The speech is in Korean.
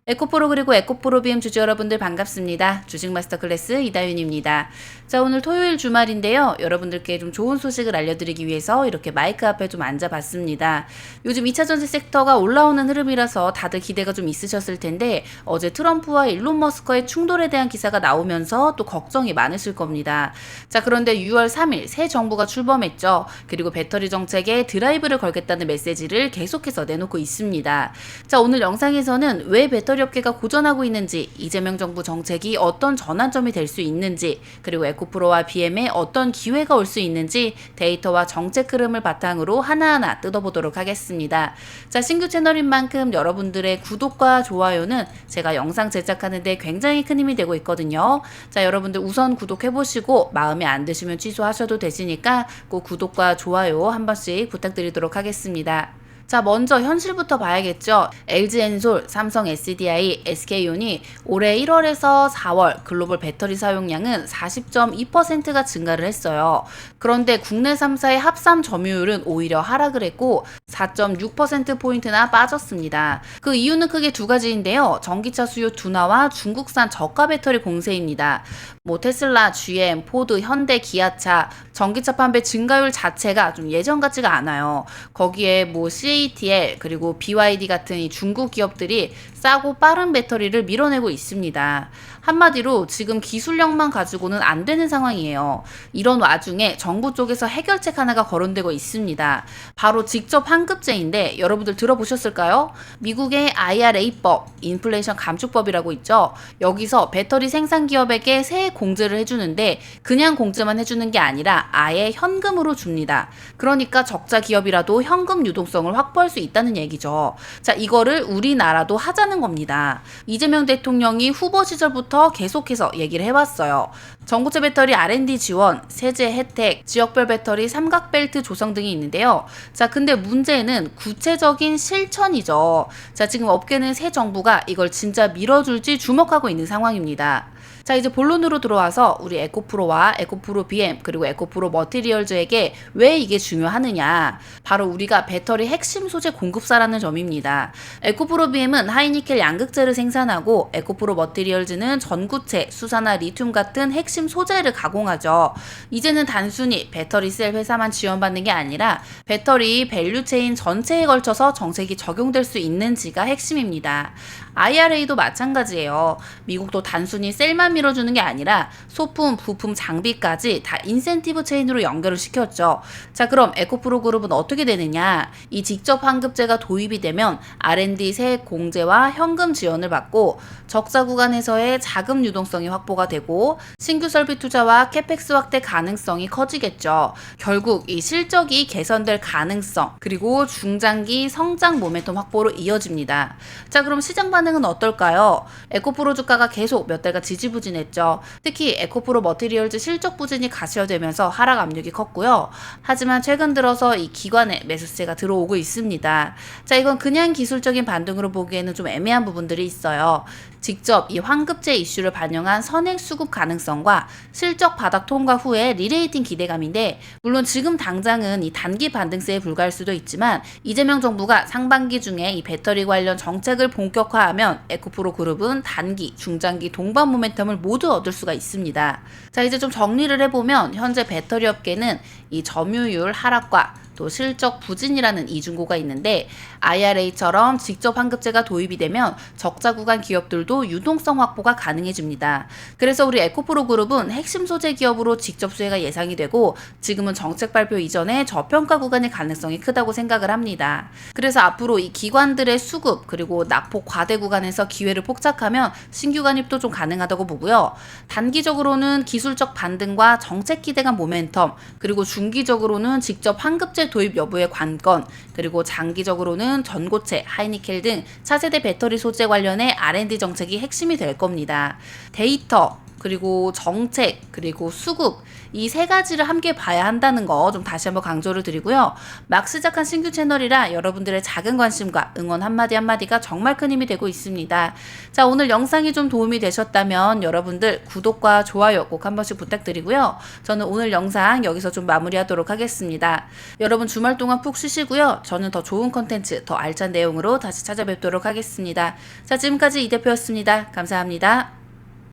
에코프로 그리고 에코프로 BM 주주 여러분들 반갑습니다. 주식 마스터 클래스 이다윤입니다. 자, 오늘 토요일 주말인데요. 여러분들께 좀 좋은 소식을 알려드리기 위해서 이렇게 마이크 앞에 좀 앉아봤습니다. 요즘 2차 전지 섹터가 올라오는 흐름이라서 다들 기대가 좀 있으셨을 텐데 어제 트럼프와 일론 머스크의 충돌에 대한 기사가 나오면서 또 걱정이 많으실 겁니다. 자, 그런데 6월 3일 새 정부가 출범했죠. 그리고 배터리 정책에 드라이브를 걸겠다는 메시지를 계속해서 내놓고 있습니다. 자, 오늘 영상에서는 왜 배터리 업계가 고전하고 있는지, 이재명 정부 정책이 어떤 전환점이 될 수 있는지, 그리고 에코프로와 BM에 어떤 기회가 올 수 있는지 데이터와 정책 흐름을 바탕으로 하나하나 뜯어보도록 하겠습니다. 자, 신규 채널인 만큼 여러분들의 구독과 좋아요는 제가 영상 제작하는 데 굉장히 큰 힘이 되고 있거든요. 자, 여러분들 우선 구독해보시고 마음에 안 드시면 취소하셔도 되시니까 꼭 구독과 좋아요 한 번씩 부탁드리도록 하겠습니다. 자, 먼저 현실부터 봐야겠죠. LG엔솔, 삼성 SDI, SK온이 올해 1월에서 4월 글로벌 배터리 사용량은 40.2%가 증가를 했어요. 그런데 국내 3사의 합산 점유율은 오히려 하락을 했고 4.6%포인트나 빠졌습니다. 그 이유는 크게 두 가지인데요. 전기차 수요 둔화와 중국산 저가 배터리 공세입니다. 테슬라, GM, 포드, 현대, 기아차 전기차 판매 증가율 자체가 좀 예전 같지가 않아요. 거기에 CATL 그리고 BYD 같은 이 중국 기업들이 싸고 빠른 배터리를 밀어내고 있습니다. 한마디로 지금 기술력만 가지고는 안 되는 상황이에요. 이런 와중에 정부 쪽에서 해결책 하나가 거론되고 있습니다. 바로 직접 환급제인데 여러분들 들어보셨을까요? 미국의 IRA법, 인플레이션 감축법이라고 있죠. 여기서 배터리 생산 기업에게 세액 공제를 해주는데 그냥 공제만 해주는 게 아니라 아예 현금으로 줍니다. 그러니까 적자 기업이라도 현금 유동성을 확보할 수 있다는 얘기죠. 자, 이거를 우리나라도 하자는 겁니다. 이재명 대통령이 후보 시절부터 계속해서 얘기를 해왔어요. 전고체 배터리 R&D 지원, 세제 혜택, 지역별 배터리 삼각벨트 조성 등이 있는데요. 자, 근데 문제는 구체적인 실천이죠. 자, 지금 업계는 새 정부가 이걸 진짜 밀어줄지 주목하고 있는 상황입니다. 자, 이제 본론으로 들어와서 우리 에코프로와 에코프로 BM 그리고 에코프로 머티리얼즈에게 왜 이게 중요하느냐. 바로 우리가 배터리 핵심 소재 공급사라는 점입니다. 에코프로 BM은 하이니켈 양극재를 생산하고 에코프로 머티리얼즈는 전구체, 수산화 리튬 같은 핵심 소재를 가공하죠. 이제는 단순히 배터리 셀 회사만 지원받는 게 아니라 배터리 밸류체인 전체에 걸쳐서 정책이 적용될 수 있는지가 핵심입니다. IRA도 마찬가지예요. 미국도 단순히 셀만 밀어주는 게 아니라 소품, 부품, 장비까지 다 인센티브 체인으로 연결을 시켰죠. 자, 그럼 에코프로 그룹은 어떻게 되느냐? 이 직접 환급제가 도입이 되면 R&D 세액 공제와 현금 지원을 받고 적자 구간에서의 자금 유동성이 확보가 되고 신규 설비 투자와 캐펙스 확대 가능성이 커지겠죠. 결국 이 실적이 개선될 가능성 그리고 중장기 성장 모멘텀 확보로 이어집니다. 자, 그럼 시장 반응은 어떨까요? 에코프로 주가가 계속 몇 달간 지지부진했죠. 특히 에코프로 머티리얼즈 실적 부진이 가시화되면서 하락 압력이 컸고요. 하지만 최근 들어서 이 기관의 매수세가 들어오고 있습니다. 자, 이건 그냥 기술적인 반등으로 보기에는 좀 애매한 부분들이 있어요. 직접 이 환급제 이슈를 반영한 선행 수급 가능성과 실적 바닥 통과 후에 리레이팅 기대감인데, 물론 지금 당장은 이 단기 반등세에 불과할 수도 있지만 이재명 정부가 상반기 중에 이 배터리 관련 정책을 본격화하면 에코프로 그룹은 단기, 중장기 동반 모멘텀을 모두 얻을 수가 있습니다. 자, 이제 좀 정리를 해보면 현재 배터리 업계는 이 점유율 하락과 또 실적 부진이라는 이중고가 있는데 IRA처럼 직접 환급제가 도입이 되면 적자 구간 기업들도 유동성 확보가 가능해집니다. 그래서 우리 에코프로 그룹은 핵심 소재 기업으로 직접 수혜가 예상이 되고 지금은 정책 발표 이전에 저평가 구간의 가능성이 크다고 생각을 합니다. 그래서 앞으로 이 기관들의 수급 그리고 낙폭 과대 구간에서 기회를 폭착하면 신규 간입도 좀 가능하다고 보고요. 단기적으로는 기술적 반등과 정책 기대감 모멘텀 그리고 중기적으로는 직접 환급제 도입 여부의 관건 그리고 장기적으로는 전고체, 하이니켈 등 차세대 배터리 소재 관련의 R&D 정책이 핵심이 될 겁니다. 데이터, 그리고 정책, 그리고 수급, 이 세 가지를 함께 봐야 한다는 거 좀 다시 한번 강조를 드리고요. 막 시작한 신규 채널이라 여러분들의 작은 관심과 응원 한마디 한마디가 정말 큰 힘이 되고 있습니다. 자, 오늘 영상이 좀 도움이 되셨다면 여러분들 구독과 좋아요 꼭 한 번씩 부탁드리고요. 저는 오늘 영상 여기서 좀 마무리하도록 하겠습니다. 여러분 주말 동안 푹 쉬시고요. 저는 더 좋은 컨텐츠, 더 알찬 내용으로 다시 찾아뵙도록 하겠습니다. 자, 지금까지 이 대표였습니다. 감사합니다.